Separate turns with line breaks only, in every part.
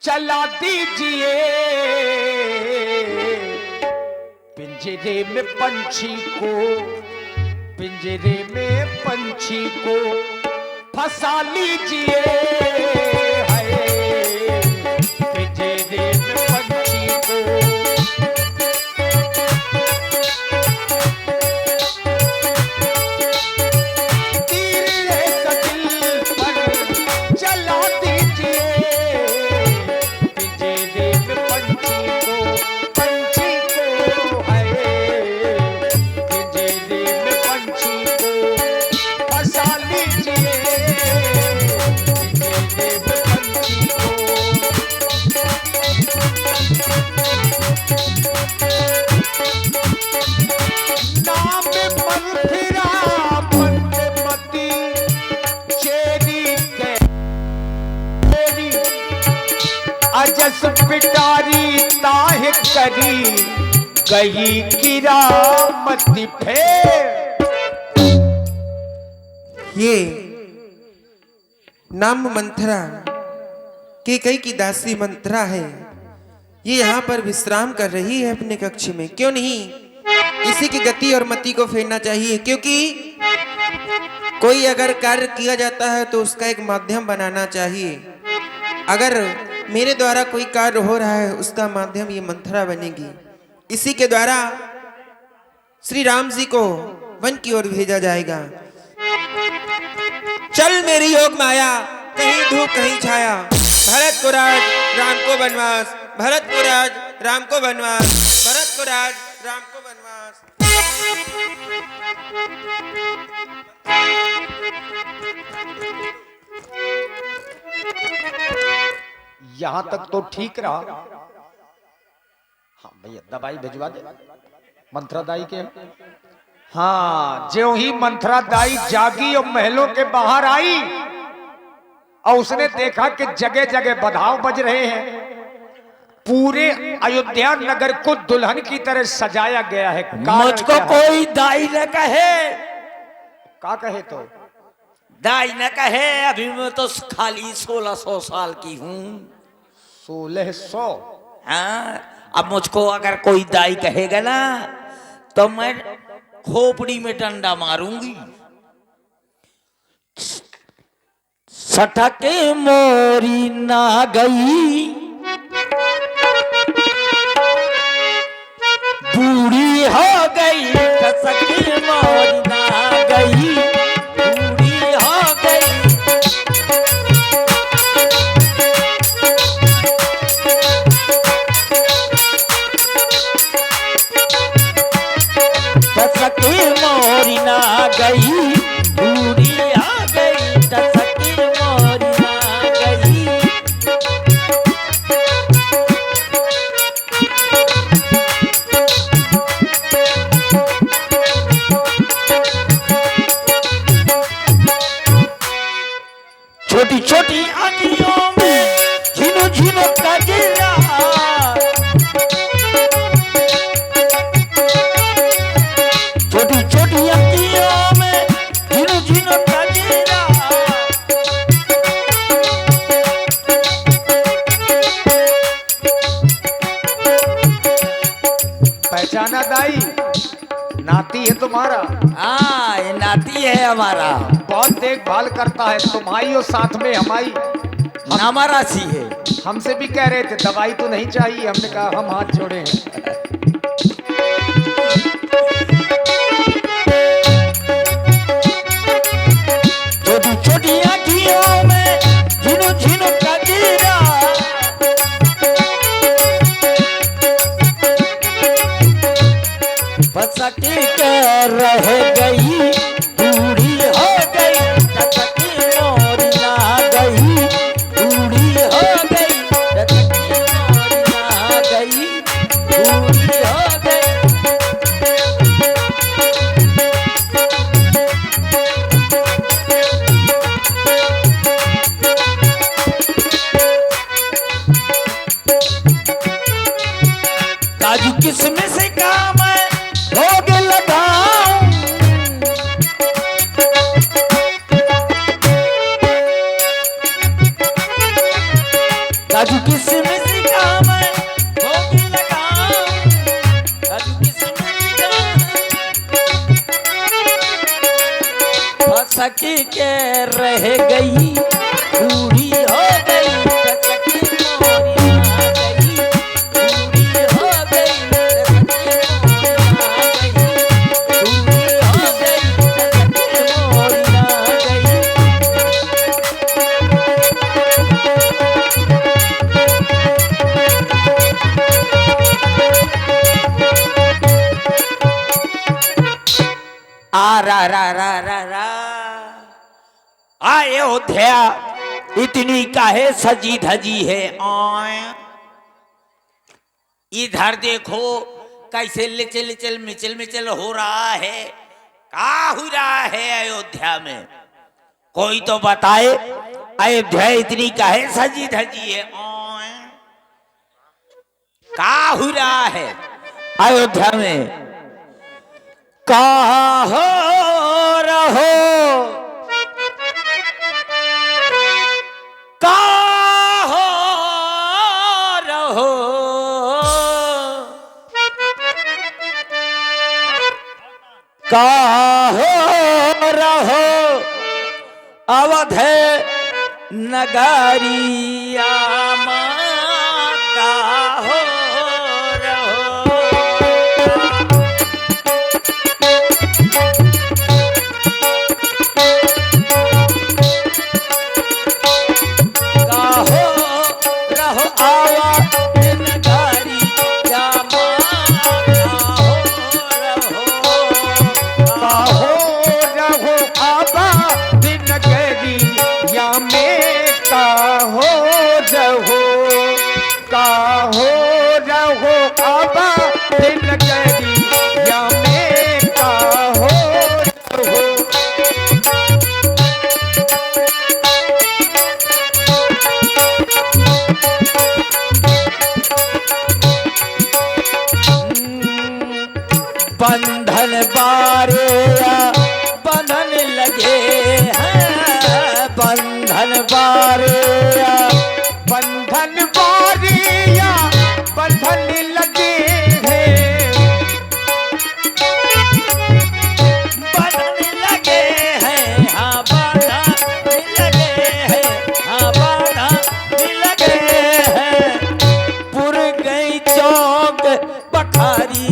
चला दीजिए पिंजरे में पंछी को, पिंजरे में पंछी को फंसा लीजिए। पिंजरे में पंछी को तीर सदिल पर चला दीजिए। पिंजरे में पंछी को, पंछी को है पिंजरे में पंछी को फंसा लीजिए। पिंजरे में पंछी को नाम पर फिरा मती चेरी के तेरी अजस पिटारी ताह करी गई किरामती फेर।
ये नाम मंथरा केकई की दासी मंथरा है। ये यहाँ पर विश्राम कर रही है अपने कक्ष में। क्यों नहीं इसी की गति और मति को फेरना चाहिए, क्योंकि कोई अगर कार्य किया जाता है तो उसका एक माध्यम बनाना चाहिए। अगर मेरे द्वारा कोई कार्य हो रहा है उसका माध्यम ये मंथरा बनेगी। इसी के द्वारा श्री राम जी को वन की ओर भेजा जाएगा। चल मेरी योग माया, कहीं धूप कहीं छाया। भरत को राज राम को वनवास, भरत को राज राम को वनवास, भरत को राज राम को वनवास।
यहां तक तो ठीक रहा। हाँ भैया दवाई भिजवा दे मंथरा दाई के। हाँ ज्यों ही मंथरा दाई जागी और महलों के बाहर आई और उसने देखा कि जगह जगह बधाव बज रहे हैं। पूरे अयोध्या नगर को दुल्हन की तरह सजाया गया है।
मुझको कोई दाई न कहे।
का कहे तो
दाई न कहे, अभी मैं तो खाली 1600 साल की हूँ।
1600?
हाँ, अब मुझको अगर कोई दाई कहेगा ना तो मैं खोपड़ी में डंडा मारूंगी। सटके मोरी ना गई, बूढ़ी हो गई। सटके मोरी ना गई, बूढ़ी हो गई। सटके मोरी ना गई, बूढ़ी हो गई। सटके मोरी ना गई। छोटी छोटी आंखियों में झिनो झिनो कजरा, छोटी छोटी आंखियों में झिनो झिनो कजरा।
पहचाना दाई? नाती है तुम्हारा?
हाँ, ये नाती है हमारा।
बहुत देखभाल करता है तुम्हारी और साथ में हमारी।
हमारा सी है।
हमसे भी कह रहे थे दवाई तो नहीं चाहिए, हमने कहा हम हाथ जोड़े हैं।
छोटी छोटी आंखियों में झिनो झिनो कजरा, बसके के रह गई, बूढ़ी हो गई। सटके मोरी ना गई, बूढ़ी हो गई। सटके मोरी ना गई, बूढ़ी हो गई। काजू किसमें से काम है भोग लगाऊं, काजू किशमिश का मैं भोग लगाऊं, काजू किशमिश का सकी के रह गई बूढ़ी हो गई, सकी मोरी आ गई बूढ़ी हो गई, सकी मोरी आ गई बूढ़ी हो गई, सकी मोरी आ गई। आ रा रा रा रा रा अयोध्या इतनी काहे सजी धजी है। आय इधर देखो कैसे लिचल लिचल मिचल मिचल हो रहा है, का हो रहा है अयोध्या में? कोई तो बताए अयोध्या इतनी काहे सजी धजी है। आय का हो रहा है अयोध्या में? का हो रहो का हो रहो का हो रहो अवध नगरिया माँ का हो रहो। बंधन बारे बंधन लगे हैं, बंधन बारे
बंधन बारिया बंधन लगे हैं,
बंधन लगे हैं, हाँ बंधन लगे हैं, हाँ बंधन लगे हैं। पुर गई चौक बखारी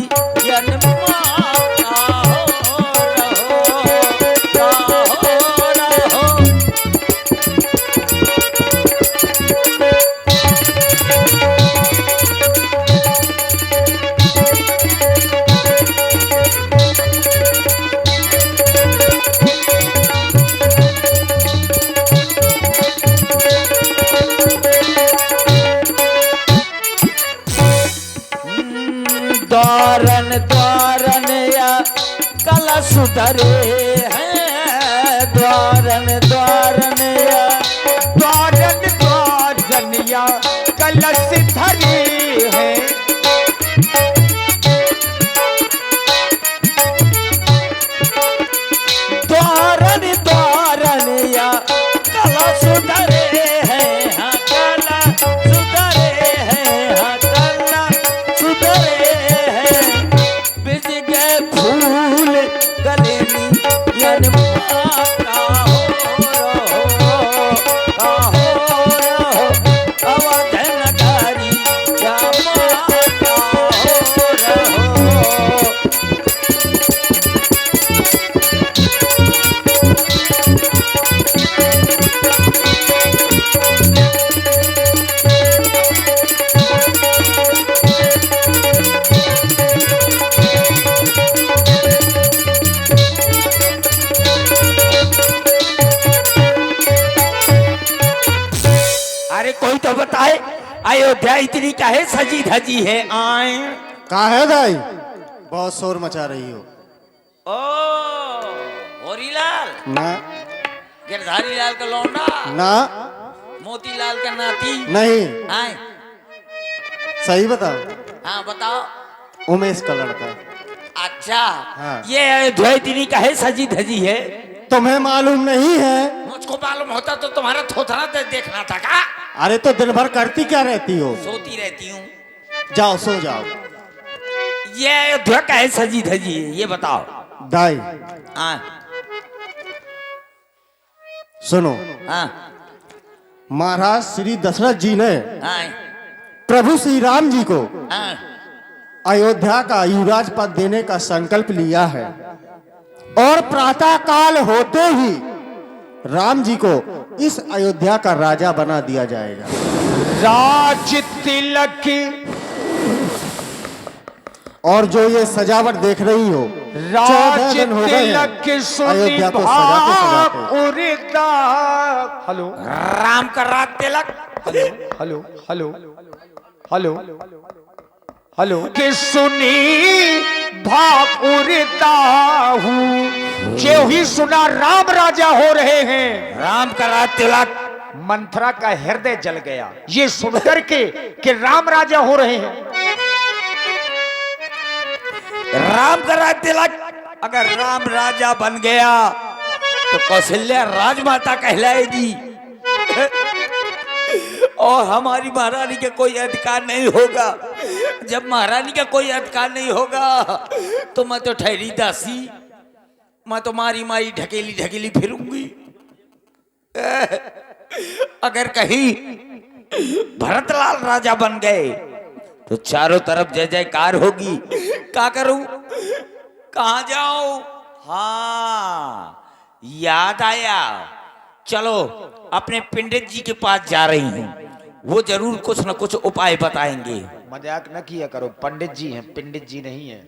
द्वारन द्वारन या कलश धरे हैं, द्वारन द्वारन या
द्वारन द्वारन या कलश धरे हैं।
द्वारन द्वारन या कलश धरे हैं, हाँ कलश धरे हैं, हाँ कलश धरे हैं। बिज गए फूल गले यन माँ का हो रहो, का हो रहो अवध नगरी या माँ का हो रहो। अरे कोई तो बताए अयोध्या इतनी काहे सजी धजी है। आए
कहाँ है दाई? बहुत शोर मचा रही हो।
ओ होरीलाल
ना
गिरधारी लाल का लौंडा,
ना
मोतीलाल का नाती
नहीं,
आए।
सही बताओ।
हाँ बताओ।
उमेश का लड़का।
अच्छा
हाँ।
ये अयोध्या इतनी काहे सजी धजी है?
तुम्हें मालूम नहीं है?
मुझको मालूम होता तो तुम्हारा थोथरा देखना था का?
अरे तो दिन भर करती क्या रहती हो?
सोती रहती हूँ।
जाओ सो जाओ।
ये अयोध्या का है सजी धजी है, ये बताओ।
दाई
हाँ
सुनो,
हाँ
महाराज श्री दशरथ जी ने
हाँ
प्रभु श्री राम जी को
हाँ
अयोध्या का युवराज पद देने का संकल्प लिया है और प्रातः काल होते ही राम जी को इस अयोध्या का राजा बना दिया जाएगा।
राज तिलक
और जो ये सजावट देख रही हो, 14 दिन हो गए हैं अयोध्या को सजाते सजाते।
उड़ता। हेलो
राम का रात तिलक।
हेलो हेलो हेलो हेलो कि सुनी भाप उड़ता हूँ, जो ही सुना राम राजा हो रहे हैं।
राम का रात तिलक।
मंथरा का हृदय जल गया ये सुनकर के कि राम राजा हो रहे हैं।
राम का राज तिलक। अगर राम राजा बन गया तो कौशल्या राजमाता कहलाएगी और हमारी महारानी के कोई अधिकार नहीं होगा। जब महारानी का कोई अधिकार नहीं होगा तो मैं तो ठहरी दासी, मैं तो मारी मारी ढकेली ढकेली फिरूंगी। अगर कहीं भरतलाल राजा बन गए तो चारों तरफ जय जयकार होगी। क्या करूं, कहां जाऊं? हाँ याद आया, चलो अपने पंडित जी के पास जा रही हूं, वो जरूर कुछ न कुछ उपाय बताएंगे।
मजाक न किया करो, पंडित जी हैं, पंडित जी नहीं है।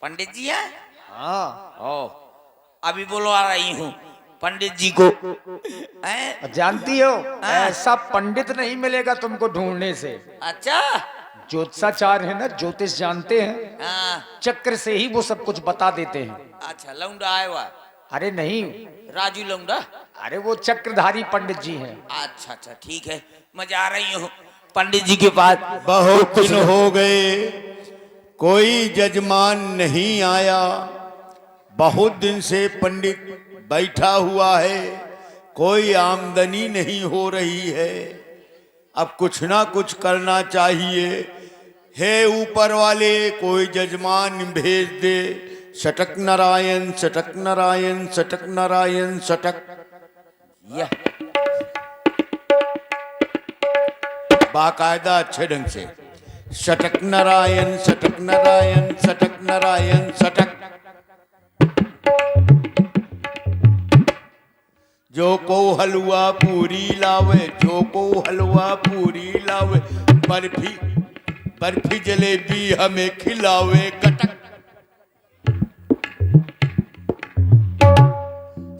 पंडित जी हैं?
हाँ
ओ अभी बुलवा रही हूँ पंडित जी को।
जानती हो ऐसा पंडित नहीं मिलेगा तुमको ढूंढने से।
अच्छा
ज्योतिषाचार्य है ना, ज्योतिष जानते हैं,
हाँ,
चक्र से ही वो सब कुछ बता देते हैं।
अच्छा लौंडा आया हुआ?
अरे नहीं,
राजू लौंडा?
अरे वो चक्रधारी पंडित जी हैं।
अच्छा अच्छा ठीक है, मैं जा रही हूँ पंडित जी के पास।
बहुत दिन हो गए कोई जजमान नहीं आया, बहुत दिन से पंडित बैठा हुआ है, कोई आमदनी नहीं हो रही है। अब कुछ ना कुछ करना चाहिए। हे ऊपर वाले कोई जजमान भेज दे। सटक नारायण सटक नारायण सटक नारायण सटक।
यह
बाकायदा अच्छे ढंग से सटक नारायण सटक नारायण सटक नारायण सटक। जो को हलवा पूरी लावे, जो को हलवा पूरी लावे, बर्फी बर्फी जलेबी हमें खिलावे कटक।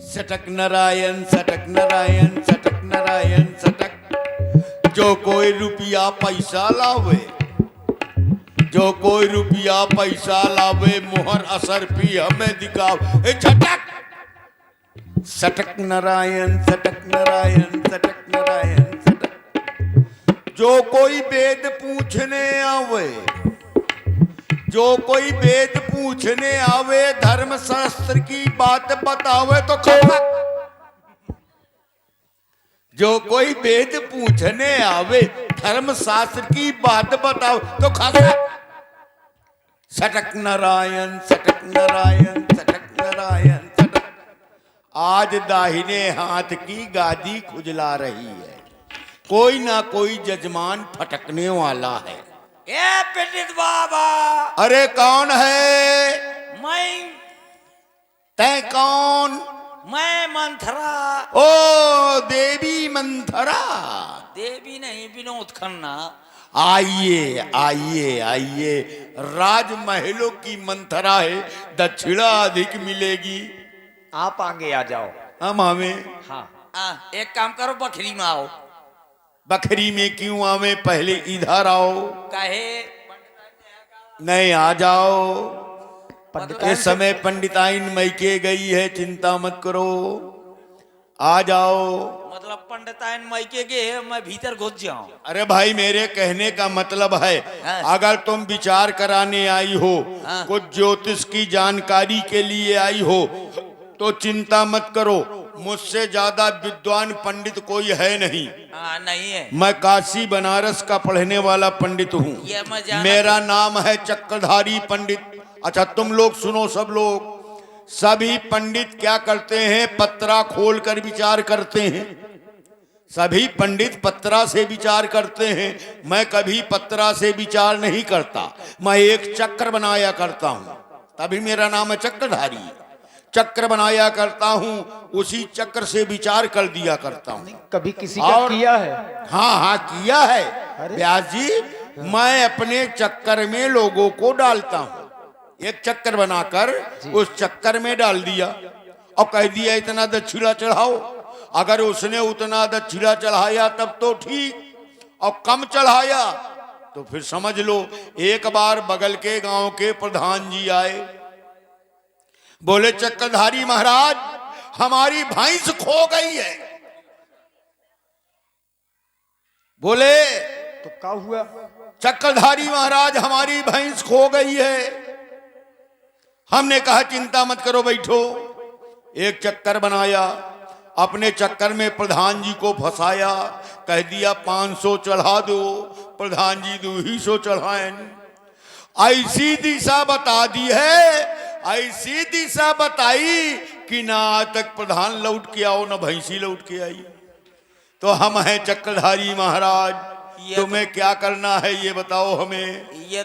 सटक नारायण सटक नारायण सटक नारायण सटक। जो कोई रुपया पैसा लावे, जो कोई रुपया पैसा लावे, मोहर असर भी हमें दिखावे झटक। सटक नारायण सटक नारायण सटक नारायण सटक। जो कोई वेद पूछने आवे, जो कोई वेद पूछने आवे, धर्म शास्त्र की बात बतावे तो खटक। जो कोई वेद पूछने आवे, धर्म शास्त्र की बात बतावे तो खटक। सटक नारायण सटक नारायण सटक नारायण सटक। आज दाहिने हाथ की गादी खुजला रही है, कोई ना कोई जजमान फटकने वाला है।
ए पंडित बाबा।
अरे कौन है?
मैं
तै कौन?
मैं मंथरा।
ओ देवी मंथरा।
देवी नहीं, विनोद खन्ना।
आइए आइए आइए, राजमहलों की मंथरा है, दक्षिणा अधिक मिलेगी।
आप आगे आ जाओ।
हम हमें
हाँ
एक काम करो, बखरी में आओ।
बखरी में क्यों आवे, पहले इधर आओ।
कहे
नहीं आ जाओ।
पंडिताइन
इस समय पंडिताइन मैके गई है, चिंता मत करो, आ जाओ।
मतलब पंडिताइन मायके के है, मैं भीतर घुस जाऊं?
अरे भाई मेरे कहने का मतलब है,
हाँ।
अगर तुम विचार कराने आई हो,
हाँ।
कुछ ज्योतिष की जानकारी के लिए आई हो, तो चिंता मत करो, मुझसे ज्यादा विद्वान पंडित कोई है नहीं।
हाँ नहीं है।
मैं काशी बनारस का पढ़ने वाला पंडित हूँ।
ये मैं जाना
मेरा नाम है चक्रधारी पंडित। अच्छा तुम लोग सुनो, सब लोग, सभी पंडित क्या करते हैं, पत्रा खोल कर विचार करते हैं। सभी पंडित पत्रा से विचार करते हैं। मैं कभी पत्रा से विचार नहीं करता, मैं एक चक्र बनाया करता हूं, तभी मेरा नाम है चक्रधारी। चक्र बनाया करता हूं, उसी चक्र से विचार कर दिया करता हूं।
कभी किसी का
और-
किया है?
हाँ हाँ किया है व्यास जी। मैं अपने चक्कर में लोगों को डालता हूं। एक चक्कर बनाकर उस चक्कर में डाल दिया और कह दिया इतना दक्षिणा चढ़ाओ। अगर उसने उतना दक्षिणा चढ़ाया तब तो ठीक, और कम चढ़ाया तो फिर समझ लो। एक बार बगल के गांव के प्रधान जी आए, बोले चक्रधारी महाराज हमारी भैंस खो गई है। बोले
तो क्या हुआ?
चक्रधारी महाराज हमारी भैंस खो गई है। हमने कहा चिंता मत करो, बैठो। एक चक्कर बनाया, अपने चक्कर में प्रधान जी को फंसाया, कह दिया 500 चढ़ा दो। प्रधान जी 200 चढ़ाएं। ऐसी दिशा बता दी है, ऐसी दिशा बताई कि ना आज तक प्रधान लौट के आओ ना भैंसी लौट के आई। तो हम हैं चक्रधारी महाराज, तुम्हें क्या करना है ये बताओ हमें।
ये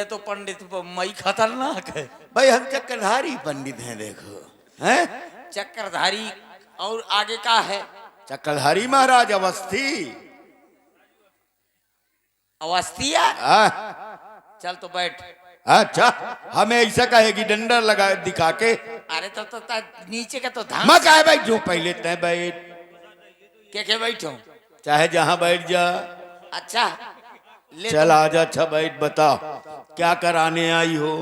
तो पंडित मई खतरनाक है।
भाई हम चक्रधारी पंडित हैं, देखो हैं
चक्रधारी और आगे का है?
चक्रधारी महाराज अवस्थी।
अवस्थिया। चल तो बैठ।
अच्छा हमें ऐसा कहेगी डंडा लगा दिखा के।
अरे तो नीचे का तो धान।
मैं कहे भाई जो पहले तय बैठ,
क्या बैठो?
चाहे जहां बैठ जा।
अच्छा ले
चल आजा, अच्छा बैठ, बता क्या कराने आई हो।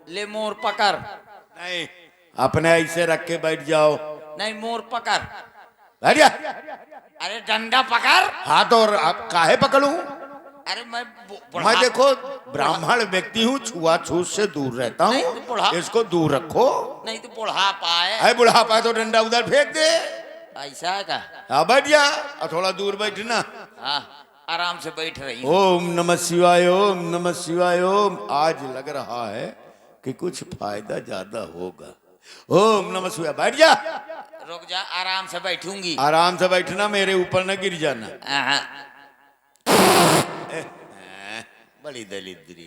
ले मोर पकड़।
नहीं अपने ऐसे रख के बैठ जाओ।
नहीं मोर पकड़।
बैठ जा।
अरे डंडा पकड़।
हाथ और आप काहे पकड़ूं?
अरे मैं
मैं देखो ब्राह्मण व्यक्ति हूँ, छुआछूत से दूर रहता
नहीं,
हूँ,
बुढ़ा-
इसको दूर रखो।
नहीं तो बुढ़ापा है।
है बुढ़ापा तो डंडा उधर फेंक दे।
ऐसा है का?
हाँ बैठ जा, और थोड़ा दूर बैठना।
हाँ आराम से बैठ रही हूँ।
ओम नमः शिवाय, ओम नमः शिवाय। ओम आज लग रहा है कि कुछ फायदा ज्यादा होगा। ओम नमः शिवाय। बैठ जा,
रुक जा, आराम से बैठूंगी।
आराम से बैठना, मेरे ऊपर न गिर जाना।
हाँ।
बड़ी दलिद्री।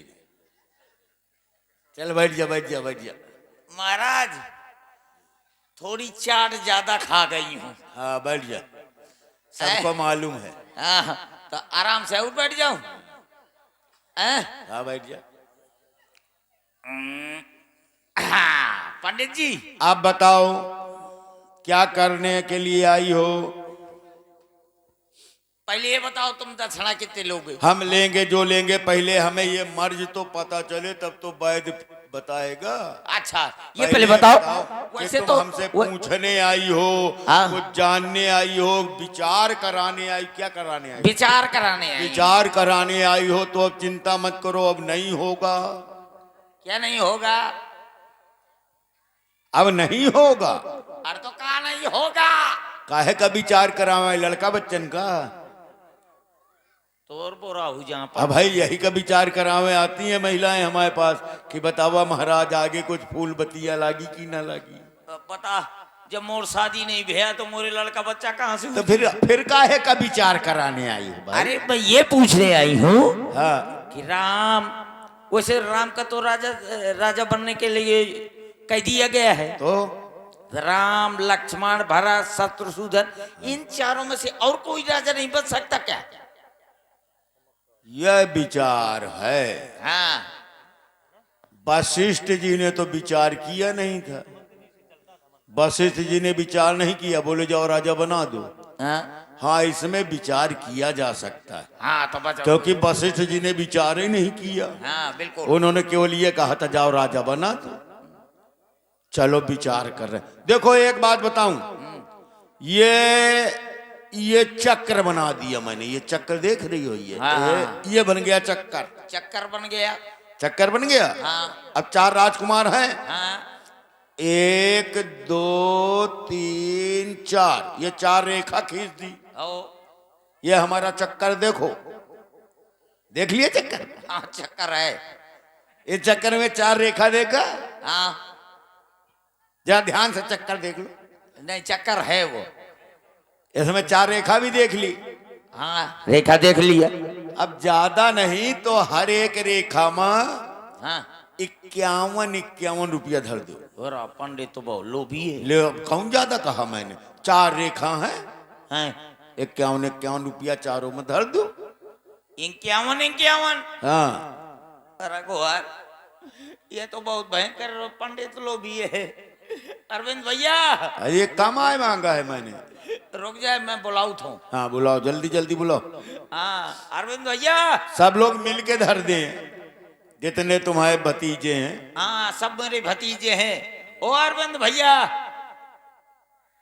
चल बैठ जा, बैठ जा, बैठ जा।
महाराज थोड़ी चाट ज्यादा खा गई हूँ।
हाँ बैठ जा, सबको मालूम है।
हाँ तो आराम से और बैठ जाऊं।
हाँ बैठ जा।
हाँ, पंडित जी
आप बताओ क्या करने के लिए आई हो।
पहले ये बताओ तुम दक्षिणा कितने लोगे?
हम लेंगे जो लेंगे, पहले हमें ये मर्ज तो पता चले तब तो वैद्य बताएगा।
अच्छा ये पहले बताओ।
कि
वैसे
तुम
तो
हमसे पूछने आई हो,
हाँ।
कुछ जानने आई हो, विचार कराने आई, क्या कराने आई?
विचार कराने आई।
विचार कराने आई हो तो अब चिंता मत करो, अब नहीं होगा।
क्या नहीं होगा?
अब नहीं होगा।
अरे तो कहा नहीं होगा?
काहे का विचार करावे, लड़का बच्चन का?
तोर बोरा हो जहाँ पर।
अब भाई यही का विचार करावे आती है महिलाएं हमारे पास कि बतावा महाराज आगे कुछ फूल बतिया लागी कि ना लागी।
तो बता, जब मोर शादी नहीं भैया तो मोरे लड़का बच्चा कहाँ से?
तो फिर काहे का विचार कराने आई हो भाई?
अरे मैं ये पूछने आई हूँ
हाँ
कि राम, वैसे राम का तो राजा बनने के लिए कह दिया गया है।
तो
राम लक्ष्मण भरत शत्रुघ्न, इन चारों में से और कोई राजा नहीं बन सकता क्या?
यह विचार है।
हाँ
वशिष्ठ जी ने तो विचार किया नहीं था। वशिष्ठ जी ने विचार नहीं किया, बोले जाओ राजा बना दो।
हाँ,
हाँ इसमें विचार किया जा सकता है,
हाँ तो बचा।
क्योंकि वशिष्ठ जी ने विचार ही नहीं किया।
हाँ बिल्कुल।
उन्होंने केवल ये कहा था जाओ राजा बना दो। चलो विचार कर रहे। देखो एक बात बताऊं, ये चक्र बना दिया मैंने। ये चक्र देख रही हो,
हाँ।
ये बन गया चक्कर।
चक्कर बन गया।
चक्कर बन गया।
हाँ
अब 4 राजकुमार हैं,
हाँ
1 2 3 4, ये 4 रेखा खींच दी।
ओ
ये हमारा चक्कर देखो, देख लिए चक्कर?
हाँ चक्कर है।
इस चक्कर में 4 रेखा देखा?
हाँ
जरा ध्यान से चक्कर देख लो।
नहीं चक्कर है वो।
इसमें 4 रेखा भी देख ली।
हाँ रेखा देख लिया।
अब ज्यादा नहीं तो हर एक रेखा में
हाँ
51 रुपया धर दो।
और पंडित तो बहुत लोभी है।
ले कौन ज्यादा कहा मैंने? 4 रेखा है,
हैं
51 रुपया चारों में धर दो।
51।
हाँ
अरे गोहार, ये तो बहुत भयंकर पंडित लोभी है। अरविंद भैया
अरे कम आए मांगा है मैंने।
रुक जाए, मैं बुलाऊ था।
हाँ बुलाओ, जल्दी जल्दी बुलाओ।
हाँ अरविंद भैया।
सब लोग मिलके धर दें, जितने तुम्हारे भतीजे हैं।
हाँ सब मेरे भतीजे हैं। ओ अरविंद भैया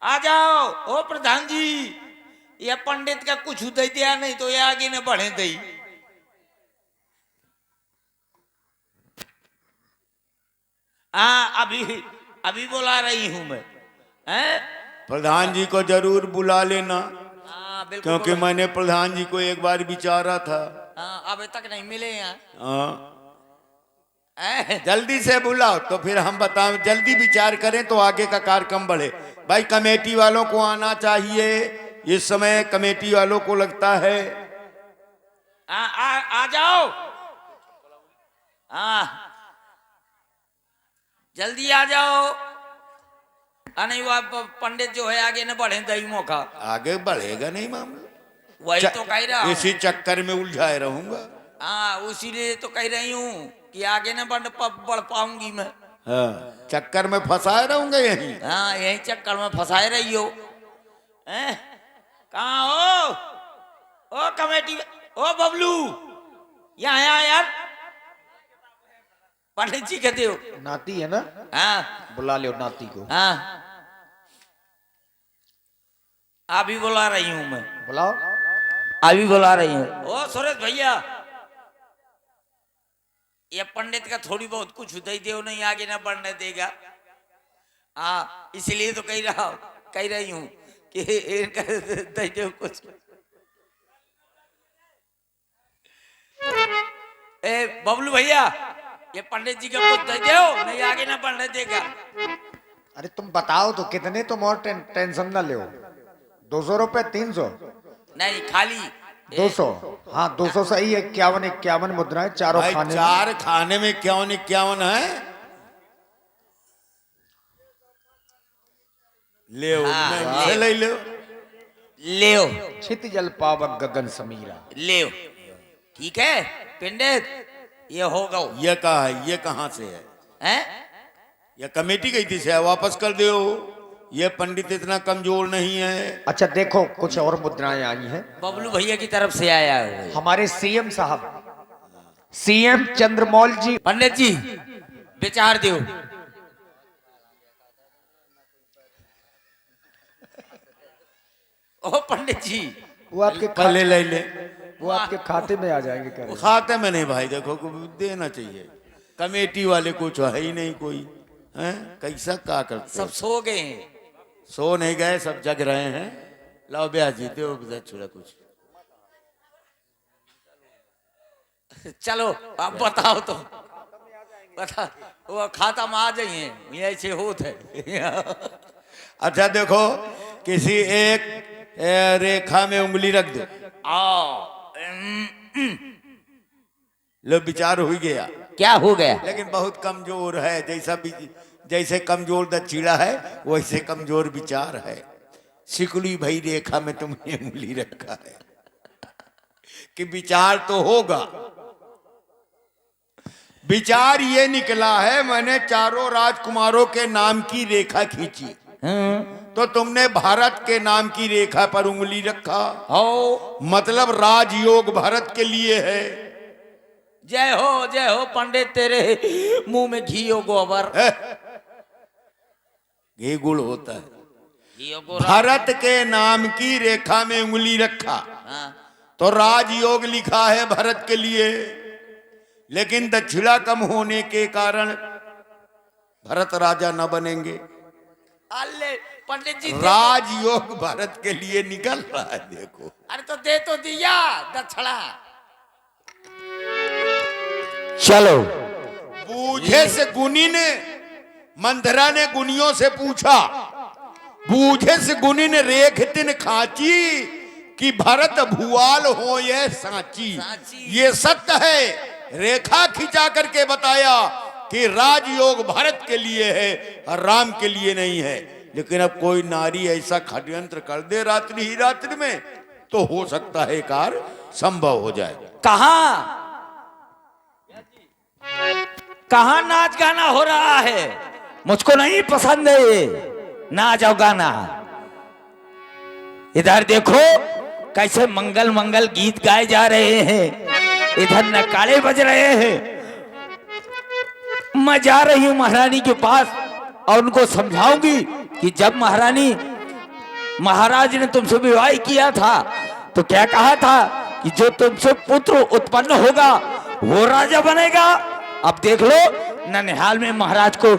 आ जाओ। ओ प्रधान जी, ये पंडित का कुछ दे दिया, नहीं तो ये आगे न बढ़े दई। हाँ अभी बुला रही हूं मैं। हैं?
प्रधान जी को जरूर बुला लेना,
हाँ बिल्कुल
क्योंकि
बुला-
मैंने प्रधान जी को एक बार विचारा था।
हाँ अभी तक नहीं मिले यहाँ।
हाँ
हैं?
जल्दी से बुलाओ तो फिर हम बताएं, जल्दी विचार करें तो आगे का कार्यक्रम बढ़े। भाई कमेटी वालों को आना चाहिए, इस समय कमेटी वालों को लगता है।
आ जाओ। हाँ जल्दी आ जाओ। नहीं वो पंडित जो है आगे न बढ़े दही मौका।
आगे बढ़ेगा नहीं मामला,
वही तो कह रहा हूं।
इसी चक्कर में उलझाए रहूंगा।
हाँ उसीलिए तो कह रही हूँ कि आगे न बढ़ पाऊंगी मैं।
हाँ चक्कर में फंसाए रहूंगा यहीं।
हाँ यही चक्कर में फंसाए रही हो। हैं? कहाँ हो? ओ कमेटी, ओ बबलू, यहाँ यहाँ यार। पंडित जी कहते हो?
नाती है ना,
हाँ
बुला लो नाती को।
हाँ अभी बुला रही हूँ मैं।
बुलाओ।
अभी बुला रही हूँ। ओ सुरेश भैया, ये पंडित का थोड़ी बहुत कुछ दे दो, नहीं आगे ना बढ़ने देगा। हाँ इसलिए तो कह रही हूँ कि इनका दे दो कुछ। ए बबलू भैया, ये पंडित जी का कुछ दे दो, नहीं आगे ना बढ़ने देगा।
अरे तुम बताओ तो कितने, तुम और टेंशन ना लो। 200 रुपए, 300,
नहीं खाली
200। हाँ 200 सही है। 51 मुद्राएं चारों
भाई
खाने में।
4 खाने में 51 है। ले
हाँ,
ले लो।
ले
छित जल पावक गगन समीरा।
ले। ठीक है पंडित, ये हो गो।
ये कहा है, ये कहाँ से है?
हैं?
ये कमेटी गई थी से वापस कर दो। ये पंडित इतना कमजोर नहीं है।
अच्छा देखो, कुछ और मुद्राएं आई हैं
बबलू भैया की तरफ से आया है।
हमारे सीएम साहब, सीएम चंद्रमौल जी।
पंडित जी विचार दो। ओ पंडित जी,
वो आपके
पहले ले ले।
वो आपके खाते में आ जाएंगे। कह रहे
खाते में नहीं भाई, देखो को देना चाहिए। कमेटी वाले कुछ है ही नहीं कोई। हैं कैसा क्या करते?
सब सो गए हैं।
सो नहीं गए, सब जग रहे हैं। लाओ ब्याह जी दो छोड़ा कुछ।
चलो आप बताओ तो, बता। वो खाता में आ जाइए, ऐसे होते।
अच्छा देखो, किसी एक रेखा में उंगली रख दो।
आओ।
लो विचार हो गया,
क्या हो गया?
लेकिन बहुत कमजोर है। जैसे कमजोर दक्षिणा है, वैसे कमजोर विचार है। सिकुड़ी भई रेखा में तुमने उंगली रखा है कि विचार तो होगा। विचार ये निकला है, मैंने चारों राजकुमारों के नाम की रेखा खींची, तो तुमने भारत के नाम की रेखा पर उंगली रखा।
हो
मतलब राजयोग भारत के लिए है।
जय हो पंडित, तेरे मुंह में घी हो गोबर।
घी गुड़ होता है।
घी हो गोबर।
भारत के नाम की रेखा में उंगली रखा,
हाँ।
तो राजयोग लिखा है भारत के लिए। लेकिन दक्षिणा कम होने के कारण भरत राजा न बनेंगे।
अल्ले पंडित जी
राजयोग भरत के लिए निकल रहा है, देखो।
अरे तो दे तो दिया दक्षिणा।
चलो। बूझे से गुनी ने, मंथरा ने गुनियों से पूछा, बूझे से गुनी ने रेख तिन खाची कि भरत भुआल हो ये सांची। ये सत्य है। रेखा खिंचा करके बताया कि राजयोग भरत के लिए है और राम के लिए नहीं है। लेकिन अब कोई नारी ऐसा षड्यंत्र कर दे रात्रि ही रात्रि में, तो हो सकता है कार्य संभव हो जाए।
कहां नाच गाना हो रहा है? मुझको नहीं पसंद है ये नाच और गाना। इधर देखो कैसे मंगल मंगल गीत गाए जा रहे हैं, इधर नगाड़े बज रहे हैं। मैं जा रही हूं महारानी के पास और उनको समझाऊंगी कि जब महाराज ने तुमसे विवाह किया था तो क्या कहा था कि जो तुमसे पुत्र उत्पन्न होगा वो राजा बनेगा। अब देख लो ननिहाल में महाराज को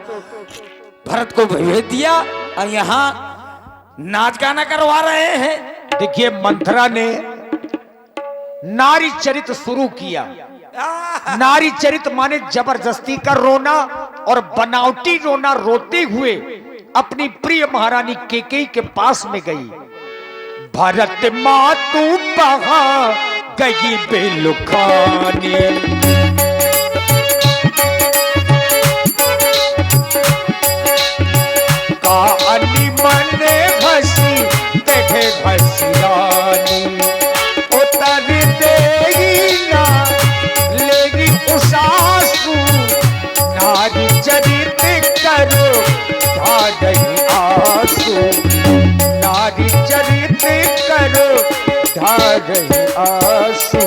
भरत को भेज दिया और यहाँ नाच गाना करवा रहे हैं।
देखिए मंथरा ने नारी चरित शुरू किया। नारी चरित माने जबरदस्ती का रोना और बनावटी रोना रोते हुए अपनी प्रिय महारानी केकई के पास में गई। भरत माँ तू बहा गई बेलुखानी, कानी मने हसी देखे हसी रानी, उतर देगी ना लेगी उसासू, नारी चरित करो ढा रही आंसू, नारी चरित करो ढा रही आंसू।